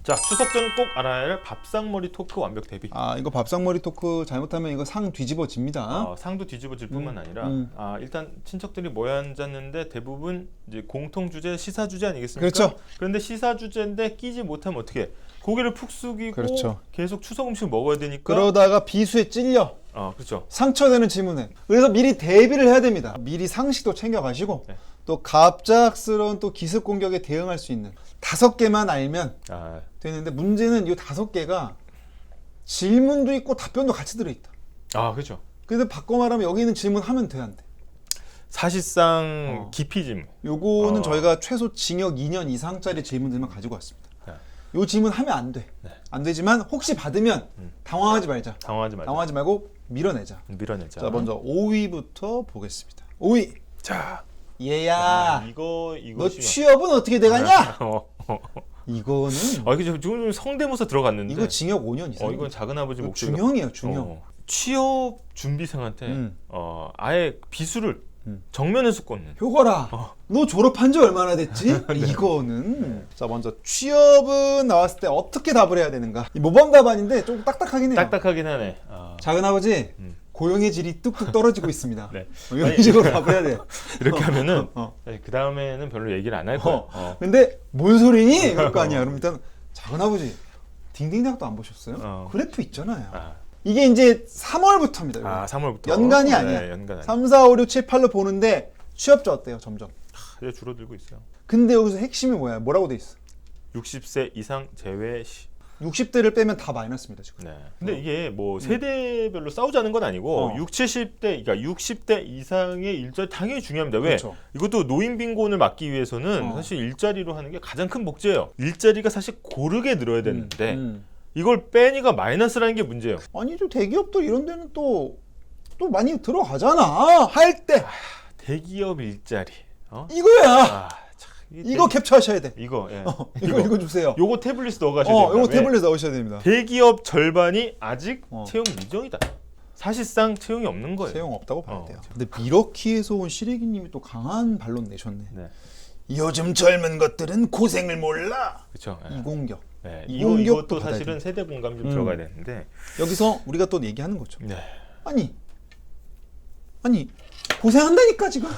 자, 추석 전 꼭 알아야 할 밥상머리 토크 완벽 대비. 이거 밥상머리 토크 잘못하면 이거 상 뒤집어집니다. 상도 뒤집어질 뿐만 아니라 일단 친척들이 모여 앉았는데 대부분 이제 공통 주제 시사 주제 아니겠습니까? 그렇죠. 그런데 시사 주제인데 끼지 못하면 어떻게 해? 고개를 푹 숙이고 그렇죠. 계속 추석 음식 먹어야 되니까. 그러다가 비수에 찔려. 그렇죠. 상처되는 질문에. 그래서 미리 대비를 해야 됩니다. 미리 상식도 챙겨가시고 네. 또 갑작스러운 또 기습 공격에 대응할 수 있는 5개만 알면 되는데 문제는 이 5개가 질문도 있고 답변도 같이 들어있다. 그렇죠. 그래서 바꿔 말하면 여기 있는 질문 하면 돼, 안 돼? 사실상 깊이 질문. 요거는 저희가 최소 징역 2년 이상짜리 질문들만 가지고 왔습니다. 요 질문 하면 안 돼. 안 되지만 혹시 받으면 당황하지 말자. 당황하지 말고 밀어내자. 자, 먼저 5위부터 보겠습니다. 5위. 자, 얘야. 이거 너 취업은 어떻게 돼가냐? 이거는. 이거 지금 성대모사 들어갔는데. 이거 징역 5년 이상. 이건 작은 아버지 목소리. 중형이에요, 중형. 취업 준비생한테 아예 비수를 정면에서 꽂는. 효거라. 너 졸업한 지 얼마나 됐지? 이거는. 자, 먼저 취업은 나왔을 때 어떻게 답을 해야 되는가? 이 모범 답안인데 좀 딱딱하긴 해요. 딱딱하긴 하네. 작은 아버지. 고용의 질이 뚝뚝 떨어지고 있습니다. 네. 이런 식으로 답을 해야 돼요. 이렇게 하면은 그 다음에는 별로 얘기를 안 할 거예요. 근데 뭔 소리니? 이럴 거 아니야. 그럼 일단 작은 아버지 딩딩닭도 안 보셨어요? 그래프 있잖아요. 이게 이제 3월부터입니다. 3월부터. 연간이 아니야. 네, 연간 3, 4, 5, 6, 7, 8로 보는데 취업자 어때요? 점점. 이제 줄어들고 있어요. 근데 여기서 핵심이 뭐야? 뭐라고 돼 있어? 60세 이상 제외 시. 60대를 빼면 다 마이너스입니다, 지금. 네. 근데 이게 뭐 세대별로 싸우자는 건 아니고 60, 70대, 그러니까 60대 이상의 일자리 당연히 중요합니다. 왜? 그렇죠. 이것도 노인 빈곤을 막기 위해서는 사실 일자리로 하는 게 가장 큰 복지예요. 일자리가 사실 고르게 늘어야 되는데 이걸 빼니까 마이너스라는 게 문제예요. 아니, 좀 대기업도 이런 데는 또 많이 들어가잖아. 할 때. 대기업 일자리. 이거야. 이거 캡처하셔야 돼. 이거 이거 주세요. 요거 태블릿 넣어가셔야 됩니다. 요거 태블릿 넣으셔야 됩니다. 대기업 절반이 아직 채용 미정이다. 사실상 채용이 없는 거예요. 채용 없다고 봐야 돼요. 근데 미러키에서 온 시래기님이 또 강한 반론 내셨네. 요즘 젊은 것들은 고생을 몰라. 그렇죠. 이공격. 이것도 사실은 세대 공감 좀 들어가야 되는데 여기서 우리가 또 얘기하는 거죠. 네. 아니 고생한다니까 지금.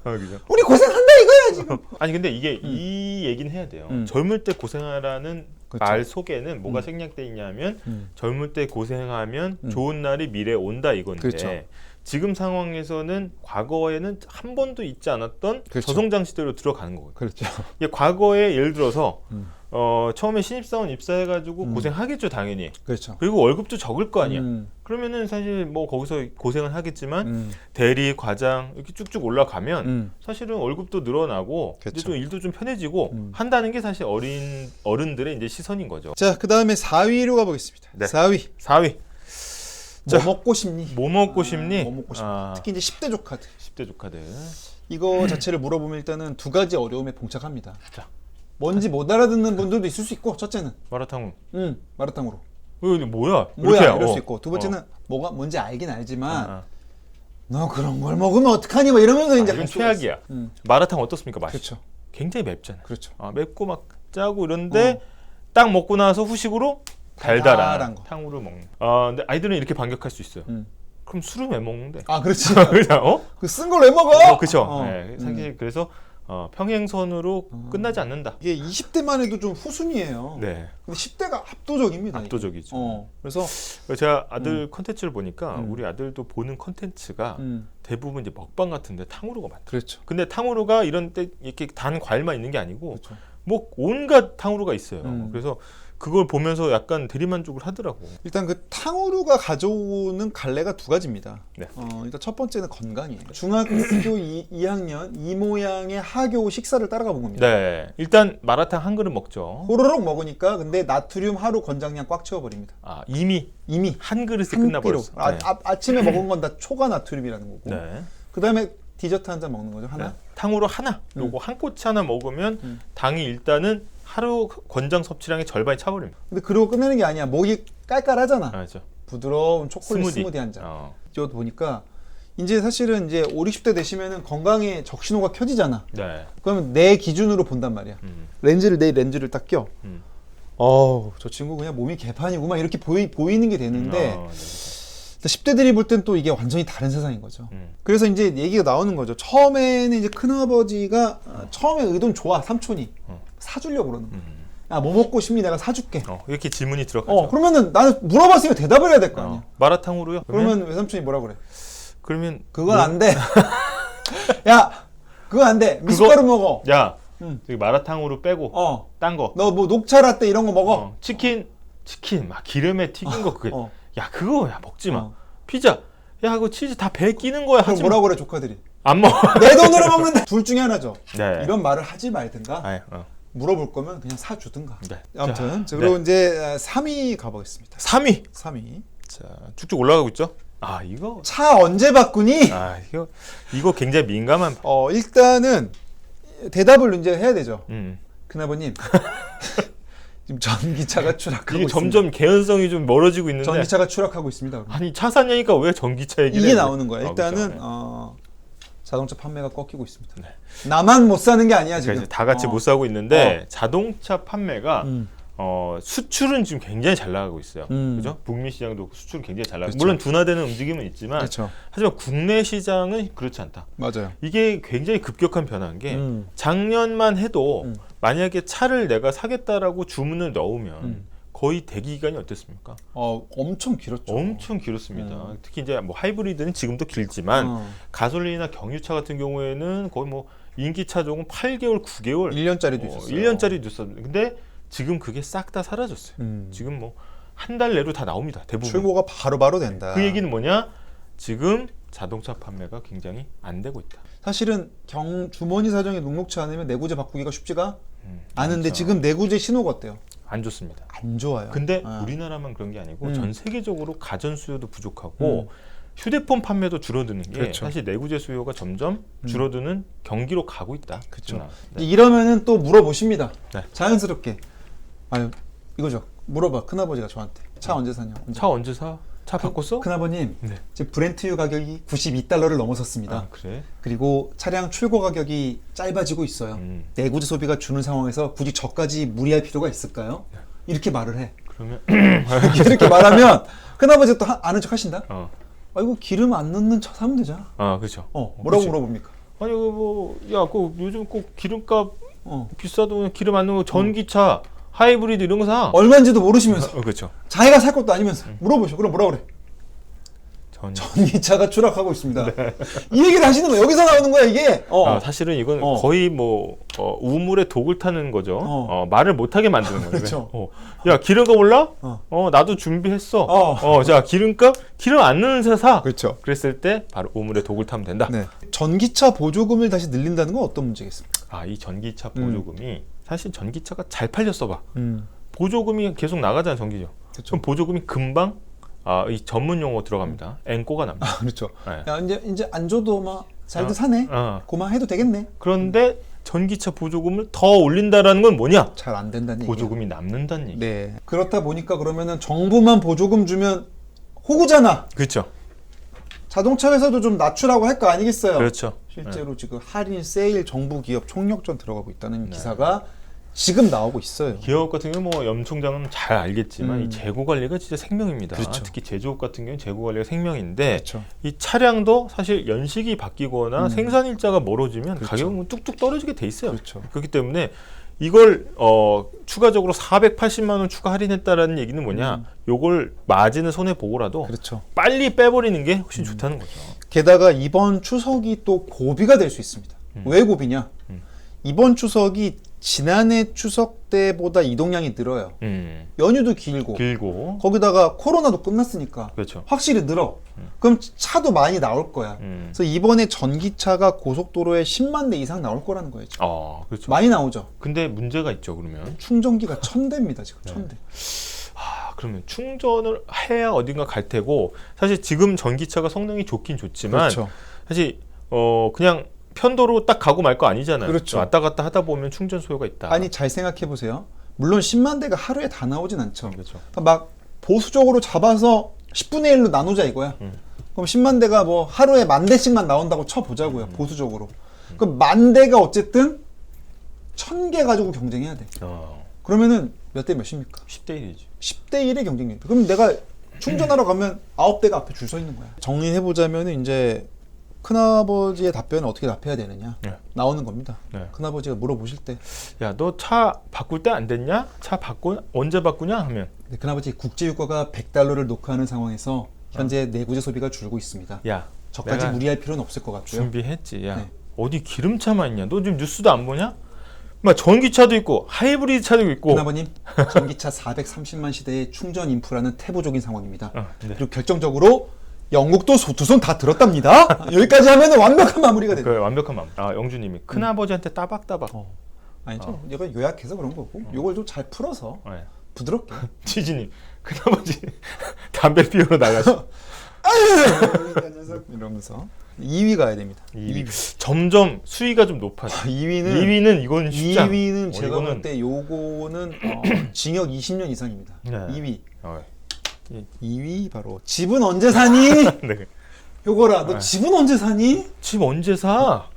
그죠? 우리 고생한다 이거야 지금. 아니 근데 이게 이 얘기는 해야 돼요. 젊을 때 고생하라는 말 속에는 뭐가 생략돼 있냐면 젊을 때 고생하면 좋은 날이 미래에 온다 이건데 그렇죠. 지금 상황에서는 과거에는 한 번도 있지 않았던 저성장 시대로 들어가는 거거든요. 그렇죠. 이게 과거에 예를 들어서 처음에 신입사원 입사해가지고 고생하겠죠 당연히. 그렇죠. 그리고 월급도 적을 거 아니야. 그러면은 사실 뭐 거기서 고생은 하겠지만 대리, 과장 이렇게 쭉쭉 올라가면 사실은 월급도 늘어나고 이제 좀 일도 좀 편해지고 한다는 게 사실 어른들의 이제 시선인 거죠. 자, 그 다음에 4위로 가보겠습니다. 네. 4위. 자, 뭐 먹고 싶니? 뭐 먹고 싶니? 뭐 먹고 싶니? 특히 이제 10대 조카들. 10대 조카들. 이거 자체를 물어보면 일단은 2가지 어려움에 봉착합니다. 자, 뭔지 못 알아듣는 분들도 있을 수 있고, 첫째는 마라탕. 마라탕으로. 이거 뭐야? 이럴 수 있고, 두 번째는 뭐가 뭔지 알긴 알지만 너 그런 걸 먹으면 어떡하니? 뭐 이러면서 이제 이건 최악이야. 마라탕 어떻습니까? 맛이? 그렇죠. 굉장히 맵잖아요. 그렇죠. 맵고 막 짜고 이런데 딱 먹고 나서 후식으로 달달한 탕후루 먹는. 근데 아이들은 이렇게 반격할 수 있어요. 그럼 술은 왜 먹는데? 그렇지. 그냥 그 쓴 걸 왜 먹어? 그렇죠. 네, 사실 그래서 평행선으로 끝나지 않는다. 이게 20대만 해도 좀 후순위예요. 네. 근데 10대가 압도적입니다. 압도적이죠. 그래서 제가 아들 컨텐츠를 보니까 우리 아들도 보는 컨텐츠가 대부분 이제 먹방 같은데 탕후루가 많다. 그렇죠. 근데 탕후루가 이런 때 이렇게 단 과일만 있는 게 아니고 뭐 온갖 탕후루가 있어요. 그래서 그걸 보면서 약간 대리만족을 하더라고. 일단 그 탕후루가 가져오는 갈래가 2가지입니다. 네. 일단 첫 번째는 건강이에요. 중학교 2학년 이 모양의 하교 식사를 따라가 본 겁니다. 네. 일단 마라탕 한 그릇 먹죠. 호로록 먹으니까 근데 나트륨 하루 권장량 꽉 채워버립니다. 이미 한 그릇에 끝나버렸어. 네. 아침에 먹은 건 다 초과 나트륨이라는 거고. 네. 그 다음에 디저트 한 잔 먹는 거죠. 하나. 네. 탕후루 하나. 요거 한 꼬치 하나 먹으면 당이 일단은 하루 권장 섭취량의 절반이 차버립니다. 근데 그러고 끝내는 게 아니야. 목이 깔깔하잖아. 그렇죠. 부드러운 초콜릿 스무디 한 잔. 이거 보니까 이제 사실은 이제 5, 60대 되시면은 건강에 적신호가 켜지잖아. 네. 그러면 내 기준으로 본단 말이야. 내 렌즈를 딱 껴. 저 친구 그냥 몸이 개판이구만 이렇게 보이는 게 되는데 10대들이 볼 땐 또 이게 완전히 다른 세상인 거죠. 그래서 이제 얘기가 나오는 거죠. 처음에는 이제 큰아버지가 처음에 의도는 좋아. 삼촌이 사주려고 그러는 거야. 야, 뭐 먹고 싶니? 내가 사줄게. 이렇게 질문이 들어가죠. 그러면 나는 물어봤으면 대답을 해야 될 거 아니야. 마라탕으로요? 그러면 외삼촌이 뭐라 그래? 그러면 그건 안 돼. 야, 그건 안 돼. 미숫가루 먹어. 야, 저기 마라탕으로 빼고 딴 거. 너 뭐 녹차 라떼 이런 거 먹어. 치킨 막 기름에 튀긴 거 그게. 야, 그거 먹지 마. 피자. 야, 그거 치즈 다 배에 끼는 거야. 그럼 뭐라고 그래 조카들이? 안 먹어. 내 돈으로 먹는다. 둘 중에 하나죠. 네. 이런 말을 하지 말든가. 물어볼 거면 그냥 사주든가. 네. 아무튼 그리고 이제 3위 가보겠습니다. 3위. 자, 쭉쭉 올라가고 있죠. 이거 차 언제 바꾸니? 이거 굉장히 민감한. 일단은 대답을 이제 해야 되죠. 큰아버님. 지금 전기차가 추락하고 이게 있습니다. 점점 개연성이 좀 멀어지고 있는데. 전기차가 추락하고 있습니다. 아니 차 샀냐니까 왜 전기차 얘기를 이게 나오는 거야. 일단은 그렇죠. 자동차 판매가 꺾이고 있습니다. 네. 나만 못 사는 게 아니야 지금. 다 같이 못 사고 있는데 자동차 판매가 수출은 지금 굉장히 잘 나가고 있어요. 그죠? 북미 시장도 수출은 굉장히 잘 나가고. 그렇죠. 물론 둔화되는 움직임은 있지만, 그렇죠. 하지만 국내 시장은 그렇지 않다. 맞아요. 이게 굉장히 급격한 변화인 게 작년만 해도 만약에 차를 내가 사겠다라고 주문을 넣으면 거의 대기 기간이 어땠습니까? 엄청 길었죠. 엄청 길었습니다. 특히 이제 뭐 하이브리드는 지금도 길지만 가솔린이나 경유차 같은 경우에는 거의 뭐 인기 차종은 8개월, 9개월, 1년짜리도 있었어요. 1년짜리도 있었는데 근데 지금 그게 싹 다 사라졌어요. 지금 뭐 한 달 내로 다 나옵니다. 대부분. 출고가 바로바로 된다. 그 얘기는 뭐냐? 지금 자동차 판매가 굉장히 안 되고 있다. 사실은 주머니 사정이 녹록치 않으면 내구재 바꾸기가 쉽지가 않은데 그렇죠. 지금 내구재 신호가 어때요? 안 좋습니다. 안 좋아요. 근데 우리나라만 그런 게 아니고 전 세계적으로 가전 수요도 부족하고 휴대폰 판매도 줄어드는 게 그렇죠. 사실 내구재 수요가 점점 줄어드는 경기로 가고 있다. 그렇죠. 네. 이러면은 또 물어보십니다. 네. 자연스럽게. 이거죠. 물어봐. 큰아버지가 저한테. 차 언제 사냐? 차 언제 사? 차 바꿨어? 큰아버님, 네. 지금 브렌트유 가격이 $92를 넘어섰습니다. 그래? 그리고 차량 출고 가격이 짧아지고 있어요. 내구재 소비가 주는 상황에서 굳이 저까지 무리할 필요가 있을까요? 이렇게 말을 해. 그러면 이렇게 말하면 큰아버지가 또 아는 척 하신다? 아이고 기름 안 넣는 차 사면 되잖아. 그렇죠. 뭐라고 그치. 물어봅니까? 아니 요즘 꼭 기름값 비싸도 그냥 기름 안 넣고 전기차, 하이브리드 이런 거 사. 얼마인지도 모르시면서. 그렇죠. 자기가 살 것도 아니면서 물어보셔. 그럼 뭐라 그래? 전기차가 추락하고 있습니다. 네. 이 얘기를 하시는 거예요. 여기서 나오는 거야 이게. 사실은 이건 거의 뭐 우물에 독을 타는 거죠. 말을 못하게 만드는 거예요. 그렇죠. 야 기름값 올라? 나도 준비했어. 자 기름 안 넣는 차 사. 그렇죠. 그랬을 때 바로 우물에 독을 타면 된다. 네. 전기차 보조금을 다시 늘린다는 건 어떤 문제겠습니까? 이 전기차 보조금이 사실 전기차가 잘 팔렸어 봐. 보조금이 계속 나가잖아 전기죠. 그렇죠. 그럼 보조금이 금방 이 전문 용어 들어갑니다. 앵꼬가 납니다. 그렇죠. 네. 야 이제 안 줘도 막 잘도 사네. 고만 해도 되겠네. 그런데 전기차 보조금을 더 올린다라는 건 뭐냐? 잘 안 된다는 얘기야. 보조금이 남는다는 얘기. 네. 그렇다 보니까 그러면은 정부만 보조금 주면 호구잖아. 그렇죠. 자동차 회사도 좀 낮추라고 할 거 아니겠어요? 그렇죠. 실제로 지금 할인, 세일, 정부 기업 총력전 들어가고 있다는 기사가 지금 나오고 있어요. 기업 같은 경우 뭐 염 총장은 잘 알겠지만 이 재고 관리가 진짜 생명입니다. 그렇죠. 특히 제조업 같은 경우는 재고 관리가 생명인데 그렇죠. 이 차량도 사실 연식이 바뀌거나 생산 일자가 멀어지면 그렇죠. 가격은 뚝뚝 떨어지게 돼 있어요. 그렇죠. 그렇기 때문에 이걸 추가적으로 480만 원 추가 할인했다라는 얘기는 뭐냐? 요걸 마진을 손해 보고라도 그렇죠. 빨리 빼버리는 게 훨씬 좋다는 거죠. 게다가 이번 추석이 또 고비가 될 수 있습니다. 왜 고비냐? 이번 추석이 지난해 추석 때보다 이동량이 늘어요. 연휴도 길고 거기다가 코로나도 끝났으니까 그렇죠. 확실히 늘어. 그럼 차도 많이 나올 거야. 그래서 이번에 전기차가 고속도로에 10만 대 이상 나올 거라는 거예요. 지금. 그렇죠. 많이 나오죠. 근데 문제가 있죠. 그러면 충전기가 1000대입니다. 지금 1000대. 그러면 충전을 해야 어딘가 갈 테고 사실 지금 전기차가 성능이 좋긴 좋지만 그렇죠. 사실 그냥 편도로 딱 가고 말 거 아니잖아요. 그렇죠. 왔다 갔다 하다 보면 충전 소요가 있다. 아니 잘 생각해 보세요. 물론 10만 대가 하루에 다 나오진 않죠. 그렇죠. 막 보수적으로 잡아서 10분의 1로 나누자 이거야. 그럼 10만 대가 뭐 하루에 10,000대씩만 나온다고 쳐보자고요. 보수적으로. 그럼 10,000대가 어쨌든 1000개 가지고 경쟁해야 돼. 그러면은 몇 대 몇입니까? 10대 1이지. 10대 1의 경쟁력. 그럼 내가 충전하러 가면 9대가 앞에 줄 서 있는 거야. 정리해보자면 이제 큰아버지의 답변은 어떻게 답해야 되느냐 나오는 겁니다. 큰아버지가 물어보실 때 야, 너 차 바꿀 때 안 됐냐? 차 언제 바꾸냐? 하면 큰아버지 국제유가가 $100를 녹화하는 상황에서 현재 내구재 소비가 줄고 있습니다. 야, 저까지 무리할 필요는 없을 것 같고요. 준비했지. 야, 어디 기름차만 있냐? 너 지금 뉴스도 안 보냐? 막 전기차도 있고 하이브리드 차도 있고. 큰아버님, 전기차 430만 시대의 충전 인프라는 태보적인 상황입니다. 그리고 결정적으로 영국도 두 손 다 들었답니다. 여기까지 하면 완벽한 마무리가 됩니다. 그래, 완벽한 마무리. 영주님이 큰아버지한테 따박따박. 아니죠. 이거 요약해서 그런 거고 이걸 좀 잘 풀어서 부드럽게. 지진님, 큰아버지 담배 피우러 나가서 이러면서 2위 가야 됩니다. 2위. 점점 수위가 좀 높아져. 2위는 이건 쉽지 않아. 2위는 제가 볼 때 요거는 징역 20년 이상입니다. 2위. 2위 바로 집은 언제 사니? 네. 요거라. 너 집은 언제 사니? 집 언제 사?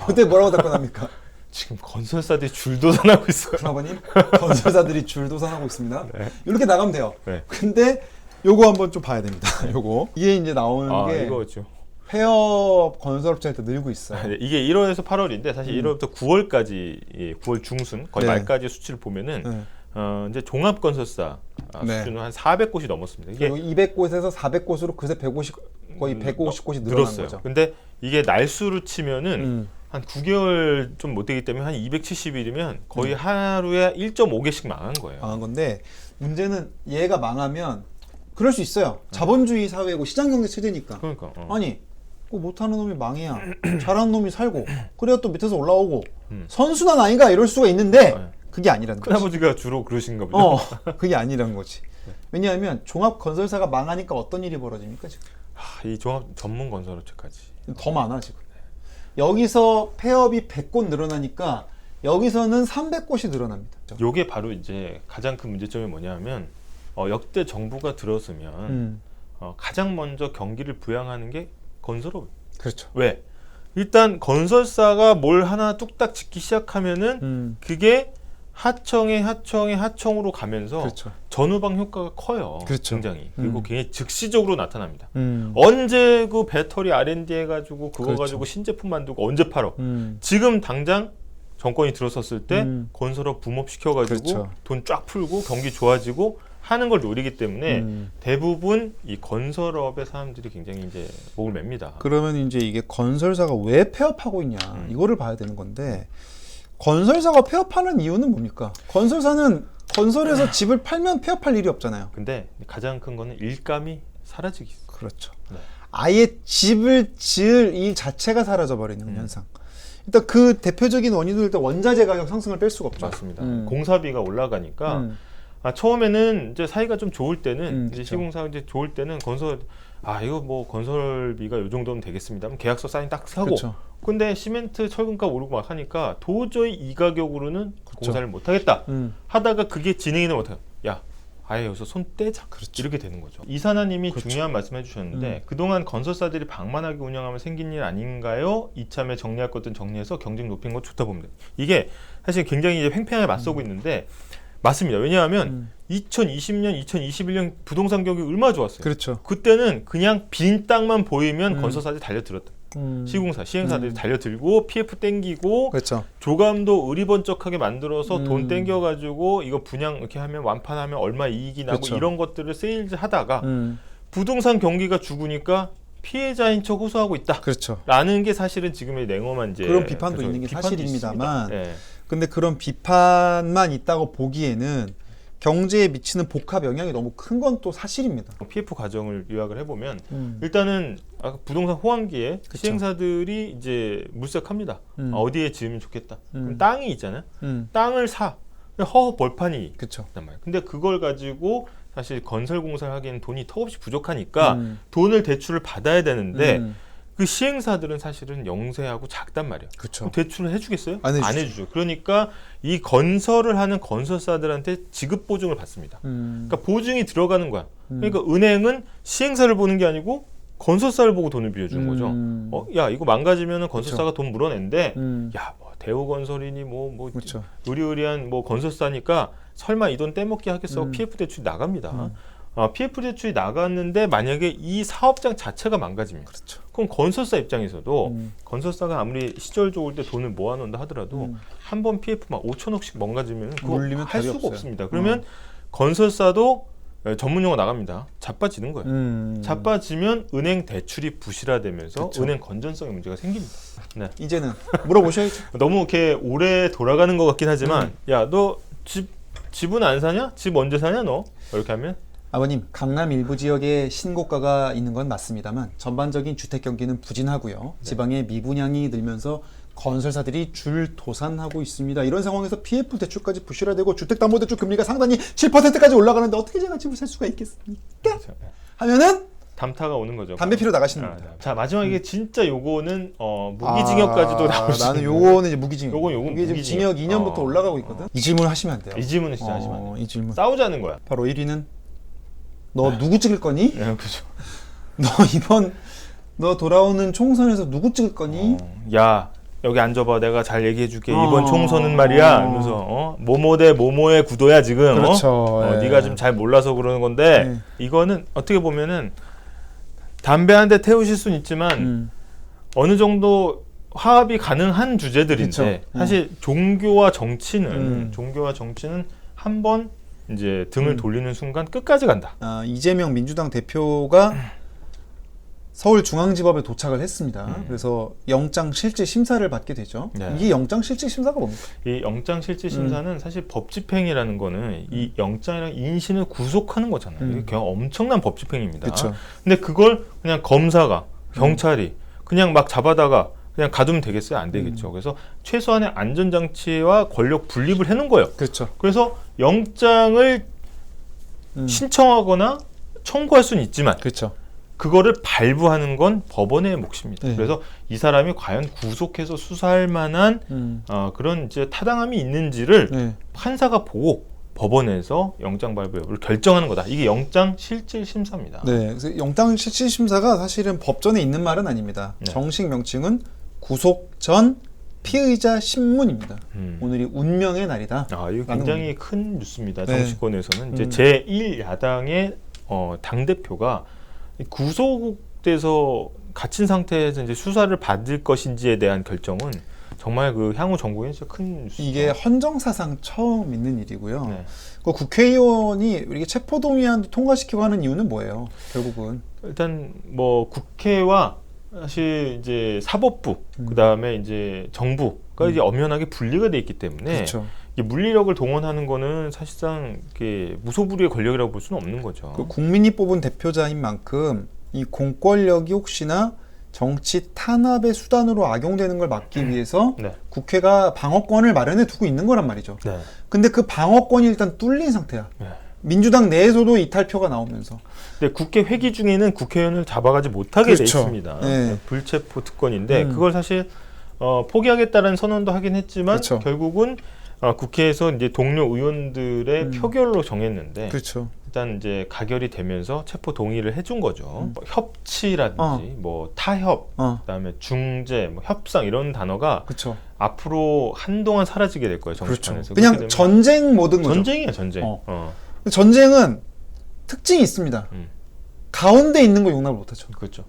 그때 뭐라고 답변합니까? 지금 건설사들이 줄도산하고 있어요. 큰아버님, 건설사들이 줄도산하고 있습니다. 이렇게 나가면 돼요. 근데 요거 한번 좀 봐야 됩니다. 요거 이게 이제 나오는 게 이거죠. 폐업 건설업체한테 늘고 있어요. 이게 1월에서 8월인데 사실 1월부터 9월까지 9월 중순 거의 말까지 수치를 보면은 이제 종합건설사 수준은 한 400곳이 넘었습니다. 이게 200곳에서 400곳으로 그새 150 거의 150곳이 늘어난 거죠. 근데 이게 날수로 치면은 한 9개월 좀 못 되기 때문에 한 270일이면 거의 하루에 1.5개씩 망한 거예요. 망한 건데 문제는 얘가 망하면 그럴 수 있어요. 자본주의 사회고 시장경제 체제니까. 그러니까 아니 못하는 놈이 망해야 잘하는 놈이 살고 그래야 또 밑에서 올라오고 선순환 아닌가 이럴 수가 있는데 그게 아니라는 거지. 큰아버지가 주로 그러신가 보다. 그게 아니라는 거지. 왜냐하면 종합건설사가 망하니까 어떤 일이 벌어집니까 지금? 이 종합 전문 건설업체까지 더 많아 지금. 여기서 폐업이 100곳 늘어나니까 여기서는 300곳이 늘어납니다. 요게 바로 이제 가장 큰 문제점이 뭐냐면 역대 정부가 들어서면 가장 먼저 경기를 부양하는 게 건설업. 그렇죠. 왜? 일단 건설사가 뭘 하나 뚝딱 짓기 시작하면은 그게 하청으로 가면서 전후방 효과가 커요. 굉장히. 그리고 굉장히 즉시적으로 나타납니다. 언제 그 배터리 R&D 해가지고 그거 가지고 신제품 만들고 언제 팔어? 지금 당장 정권이 들어섰을 때 건설업 붐업 시켜가지고 돈 쫙 풀고 경기 좋아지고 하는 걸 노리기 때문에 대부분 이 건설업의 사람들이 굉장히 이제 목을 맵니다. 그러면 이제 이게 건설사가 왜 폐업하고 있냐 이거를 봐야 되는 건데 건설사가 폐업하는 이유는 뭡니까? 건설사는 건설해서 집을 팔면 폐업할 일이 없잖아요. 근데 가장 큰 거는 일감이 사라지기. 그렇죠. 아예 집을 지을 일 자체가 사라져 버리는 현상. 일단 그 대표적인 원인은 일단 원자재 가격 상승을 뺄 수가 없죠. 맞습니다. 공사비가 올라가니까 처음에는 이제 사이가 좀 좋을 때는 이제 시공사 이제 좋을 때는 이거 뭐 건설비가 요 정도면 되겠습니다. 그럼 계약서 사인 딱 사고. 근데 시멘트 철근값 오르고 막 하니까 도저히 이 가격으로는 공사를 못 하겠다. 하다가 그게 진행이 못해요. 야, 아예 여기서 손 떼자. 이렇게 되는 거죠. 이사나님이 중요한 말씀해 주셨는데 그동안 건설사들이 방만하게 운영하면 생긴 일 아닌가요? 이참에 정리할 것든 정리해서 경쟁 높인 거 좋다 봅니다. 이게 사실 굉장히 이제 팽팽하게 맞서고 있는데 맞습니다. 왜냐하면 2020년, 2021년 부동산 가격이 얼마나 좋았어요. 그때는 그냥 빈 땅만 보이면 건설사들이 달려들었다. 시행사들이 달려들고 PF 땡기고 조감도 의리번쩍하게 만들어서 돈 땡겨가지고 이거 분양 이렇게 하면 완판하면 얼마 이익이 나고 이런 것들을 세일즈 하다가 부동산 경기가 죽으니까 피해자인 척 호소하고 있다. 라는 게 사실은 지금의 냉엄한 이제 그런 비판도 있는 게 사실입니다만 근데 그런 비판만 있다고 보기에는 경제에 미치는 복합 영향이 너무 큰 건 또 사실입니다. PF 과정을 요약을 해보면 일단은 부동산 호황기에 시행사들이 이제 물색합니다. 어디에 지으면 좋겠다. 그럼 땅이 있잖아요. 땅을 사. 허허 벌판이 있단 말이에요. 근데 그걸 가지고 사실 건설 공사를 하기에는 돈이 턱없이 부족하니까 돈을 대출을 받아야 되는데 그 시행사들은 사실은 영세하고 작단 말이에요. 대출을 해주겠어요? 안 해주죠. 그러니까 이 건설을 하는 건설사들한테 지급 보증을 받습니다. 그러니까 보증이 들어가는 거야. 그러니까 은행은 시행사를 보는 게 아니고 건설사를 보고 돈을 빌려준 거죠. 야 이거 망가지면은 건설사가 돈 물어낸데, 야 뭐 대우건설이니 그렇죠. 의리의리한 뭐 건설사니까 설마 이 돈 떼먹기 하겠어? PF 대출이 나갑니다. PF 대출이 나갔는데 만약에 이 사업장 자체가 망가지면, 그렇죠. 그럼 건설사 입장에서도 건설사가 아무리 시절 좋을 때 돈을 모아놓는다 하더라도 한 번 PF 막 5천억씩 망가지면 그거 할 수가 없습니다. 그러면 건설사도 전문 용어 나갑니다. 자빠지는 거예요. 자빠지면 은행 대출이 부실화되면서 그쵸. 은행 건전성의 문제가 생깁니다. 네. 이제는 물어보셔야죠. 너무 이렇게 오래 돌아가는 것 같긴 하지만, 야, 너 집은 안 사냐? 집 언제 사냐 너? 이렇게 하면. 아버님, 강남 일부 지역에 신고가가 있는 건 맞습니다만 전반적인 주택 경기는 부진하고요. 네. 지방의 미분양이 늘면서 건설사들이 줄도산하고 있습니다. 이런 상황에서 PF 대출까지 부실화되고 주택담보대출 금리가 상당히 7%까지 올라가는데 어떻게 제가 집을 살 수가 있겠습니까? 그렇죠. 하면은 담타가 오는 거죠. 담배 피러 나가시는 겁니다. 자, 마지막에 진짜 요거는 무기징역까지도 나올 수 있는. 나는 요거는 이제 무기징역. 요건 무기징역. 징역 2년부터 올라가고 있거든. 이 질문 하시면 안 돼요. 이 질문은 진짜 하시면 안 돼요. 이 질문. 싸우자는 거야. 바로 1위는 너 누구 찍을 거니? 네, 그죠. 너 돌아오는 총선에서 누구 찍을 거니? 야, 여기 앉아봐. 내가 잘 얘기해줄게. 이번 총선은 말이야. 이러면서 모모 대 모모의 구도야 지금. 그렇죠. 네가 좀 잘 몰라서 그러는 건데 이거는 어떻게 보면은 담배 한 대 태우실 수는 있지만 어느 정도 화합이 가능한 주제들인데 사실 종교와 정치는 한 번 이제 등을 돌리는 순간 끝까지 간다. 이재명 민주당 대표가 서울중앙지법에 도착을 했습니다. 그래서 영장실질심사를 받게 되죠. 네. 이게 영장실질심사가 뭡니까? 이 영장실질심사는 사실 법집행이라는 거는 이 영장이랑 인신을 구속하는 거잖아요. 이게 그냥 엄청난 법집행입니다. 그쵸. 근데 그걸 그냥 검사가, 경찰이 그냥 막 잡아다가 그냥 가두면 되겠어요? 안 되겠죠. 그래서 최소한의 안전장치와 권력 분립을 해놓은 거예요. 그렇죠. 그래서 영장을 신청하거나 청구할 수는 있지만 그렇죠. 그거를 발부하는 건 법원의 몫입니다. 네. 그래서 이 사람이 과연 구속해서 수사할 만한 그런 이제 타당함이 있는지를 판사가 보고 법원에서 영장 발부 여부를 결정하는 거다. 이게 영장 실질 심사입니다. 네, 그래서 영장 실질 심사가 사실은 법전에 있는 말은 아닙니다. 네. 정식 명칭은 구속 전 피의자 신문입니다. 오늘이 운명의 날이다. 이거 굉장히 큰 뉴스입니다. 네. 정치권에서는 이제 제1야당의 당 대표가 구속돼서 갇힌 상태에서 이제 수사를 받을 것인지에 대한 결정은 정말 그 향후 정부에 진짜 큰 뉴스. 이게 헌정사상 처음 있는 일이고요. 네. 그 국회의원이 이렇게 체포동의안 통과시키고 하는 이유는 뭐예요? 결국은 일단 뭐 국회와 사실 이제 사법부 그 다음에 이제 정부가 이제 엄연하게 분리가 돼 있기 때문에. 그렇죠. 물리력을 동원하는 거는 사실상 이게 무소불위의 권력이라고 볼 수는 없는 거죠. 그 국민이 뽑은 대표자인 만큼 이 공권력이 혹시나 정치 탄압의 수단으로 악용되는 걸 막기 위해서 국회가 방어권을 마련해 두고 있는 거란 말이죠. 근데 그 방어권이 일단 뚫린 상태야. 민주당 내에서도 이탈표가 나오면서. 근데 국회 회기 중에는 국회의원을 잡아가지 못하게 돼 있습니다. 불체포 특권인데 그걸 사실 포기하겠다는 선언도 하긴 했지만 결국은 국회에서 이제 동료 의원들의 표결로 정했는데 일단 이제 가결이 되면서 체포 동의를 해준 거죠. 뭐 협치라든지 뭐 타협, 그다음에 중재, 뭐 협상 이런 단어가 앞으로 한동안 사라지게 될 거예요. 정치판에서. 그냥 전쟁 모든 거죠. 전쟁이야 전쟁. 전쟁은 특징이 있습니다. 가운데 있는 거 용납을 못하죠. 그렇죠.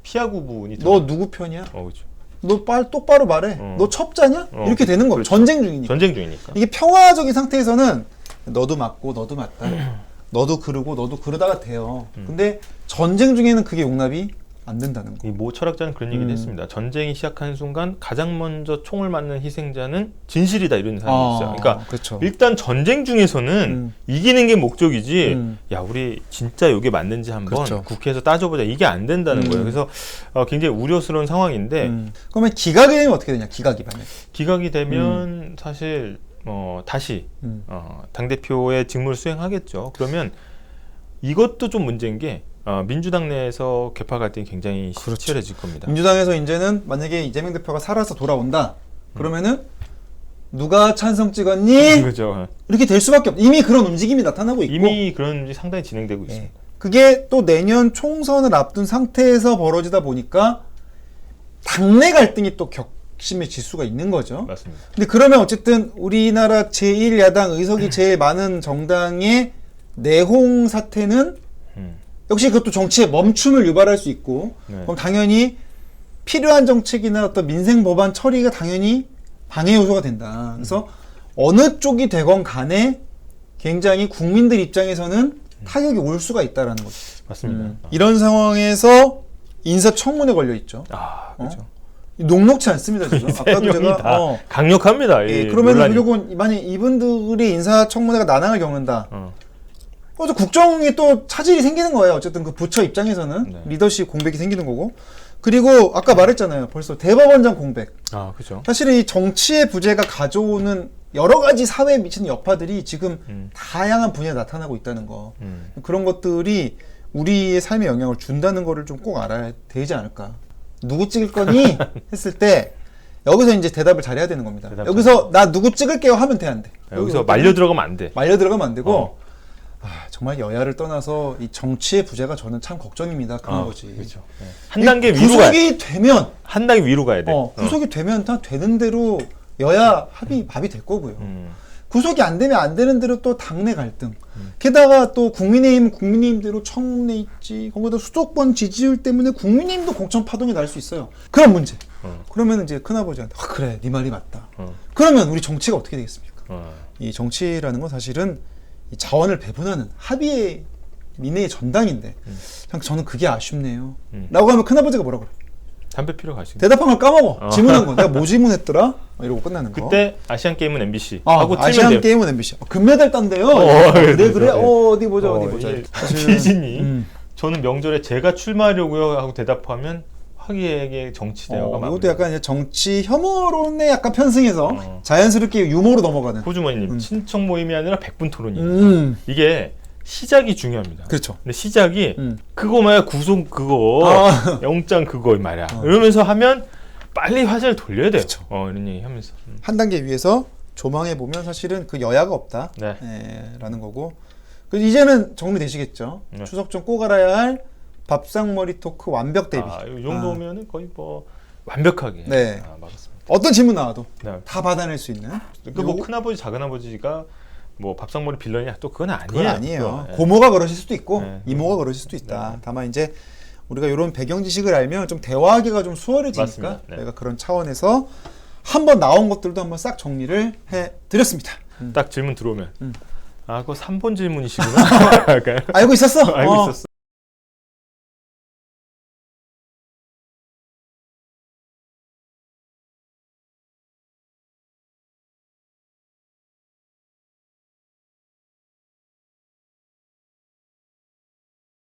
피하 구분이. 너 누구 편이야? 그렇죠. 너 똑바로 말해. 너 첩자냐? 이렇게 되는 거예요. 전쟁 중이니까. 전쟁 중이니까. 이게 평화적인 상태에서는 너도 맞고 너도 맞다. 너도 그러고 너도 그러다가 돼요. 근데 전쟁 중에는 그게 용납이 안 된다는 거. 이 모 철학자는 그런 얘기를 했습니다. 전쟁이 시작하는 순간 가장 먼저 총을 맞는 희생자는 진실이다 이런 사람이 있어요. 그러니까 일단 전쟁 중에서는 이기는 게 목적이지. 야 우리 진짜 이게 맞는지 한번 국회에서 따져보자. 이게 안 된다는 거예요. 그래서 굉장히 우려스러운 상황인데. 그러면 기각이 되면 어떻게 되냐? 기각이 되면 사실 다시 당대표의 직무를 수행하겠죠. 그러면 이것도 좀 문제인 게 민주당 내에서 개파 갈등이 굉장히 치열해질 겁니다. 민주당에서 이제는 만약에 이재명 대표가 살아서 돌아온다 그러면은 누가 찬성 찍었니? 그렇죠. 이렇게 될 수밖에 없. 이미 그런 움직임이 나타나고 있고 이미 그런 움직임이 상당히 진행되고 있습니다. 그게 또 내년 총선을 앞둔 상태에서 벌어지다 보니까 당내 갈등이 또 격심해질 수가 있는 거죠. 맞습니다. 근데 그러면 어쨌든 우리나라 제1야당 의석이 제일 많은 정당의 내홍 사태는 역시 그것도 정치의 멈춤을 유발할 수 있고 네. 그럼 당연히 필요한 정책이나 어떤 민생 법안 처리가 당연히 방해 요소가 된다. 그래서 어느 쪽이 되건 간에 굉장히 국민들 입장에서는 타격이 올 수가 있다라는 거죠. 맞습니다. 이런 상황에서 인사청문회 걸려 있죠. 아, 그렇죠. 녹록치 않습니다, 지금. 아까도 제가 강력합니다. 예, 그러면 무조건 만약 이분들이 인사청문회가 난항을 겪는다. 그래서 국정에 또 차질이 생기는 거예요. 어쨌든 그 부처 입장에서는 네. 리더십 공백이 생기는 거고. 그리고 아까 말했잖아요. 벌써 대법원장 공백. 아, 그렇죠. 사실 이 정치의 부재가 가져오는 여러 가지 사회에 미치는 여파들이 지금 다양한 분야에 나타나고 있다는 거. 그런 것들이 우리의 삶에 영향을 준다는 거를 좀 꼭 알아야 되지 않을까. 누구 찍을 거니? 했을 때 여기서 이제 대답을 잘해야 되는 겁니다. 여기서 나 누구 찍을게요 하면 돼, 안 돼? 여기서 말려 들어가면 안 돼. 말려 들어가면 안 되고 정말 여야를 떠나서 이 정치의 부재가 저는 참 걱정입니다. 그런 거지. 그렇죠. 네. 한 단계 위로 가야 돼. 구속이 되면 한 단계 위로 가야 돼. 구속이 되면 다 되는 대로 여야 합의 될 거고요. 구속이 안 되면 안 되는 대로 또 당내 갈등. 게다가 또 국민의힘대로 청문회 있지. 거기다 수도권 지지율 때문에 국민의힘도 공천 파동이 날 수 있어요. 그런 문제. 그러면 이제 큰아버지한테 그래, 네 말이 맞다. 그러면 우리 정치가 어떻게 되겠습니까? 이 정치라는 건 사실은 이 자원을 배분하는 합의의 민의의 전당인데 저는 그게 아쉽네요. 라고 하면 큰아버지가 뭐라고 그래? 담배 피러 가시고 대답한 걸 까먹어. 질문한 거. 내가 뭐 질문했더라? 이러고 끝나는 거. 그때 아시안 게임은 MBC 하고 아시안 게임은 MBC. 금메달 딴대요. 그래. 어디 보자. 피디님 저는 명절에 제가 출마하려고요 하고 대답하면 화기애애의 정치 대화가 이것도 약간 이제 정치 혐오론에 약간 편승해서 자연스럽게 유머로 넘어가는. 호주머니님 친척 모임이 아니라 100분 토론이에요. 이게 시작이 중요합니다. 그렇죠. 근데 시작이 그거 말이야, 구속 그거 영장 그거 말이야. 이러면서 하면 빨리 화제를 돌려야 돼요. 그쵸. 이런 얘기 하면서 한 단계 위에서 조망해 보면 사실은 그 여야가 없다. 네. 라는 거고. 그래서 이제는 정리되시겠죠. 네. 추석 전 꼭 알아야 할 밥상머리 토크 완벽 대비. 이 정도면은 거의 뭐 완벽하게 막았습니다. 어떤 질문 나와도 네. 다 받아낼 수 있는. 뭐 큰아버지 작은아버지가 뭐 밥상머리 빌런이야 또 그건 아니에요. 그건 아니에요. 네. 고모가 그러실 수도 있고 이모가 네. 그러실 수도 있다. 다만 이제 우리가 이런 배경 지식을 알면 좀 대화하기가 좀 수월해지니까 저희가 그런 차원에서 한번 나온 것들도 한번 싹 정리를 해드렸습니다. 딱 질문 들어오면 그거 3번 질문이시구나. 알고 있었어? 알고 있었어.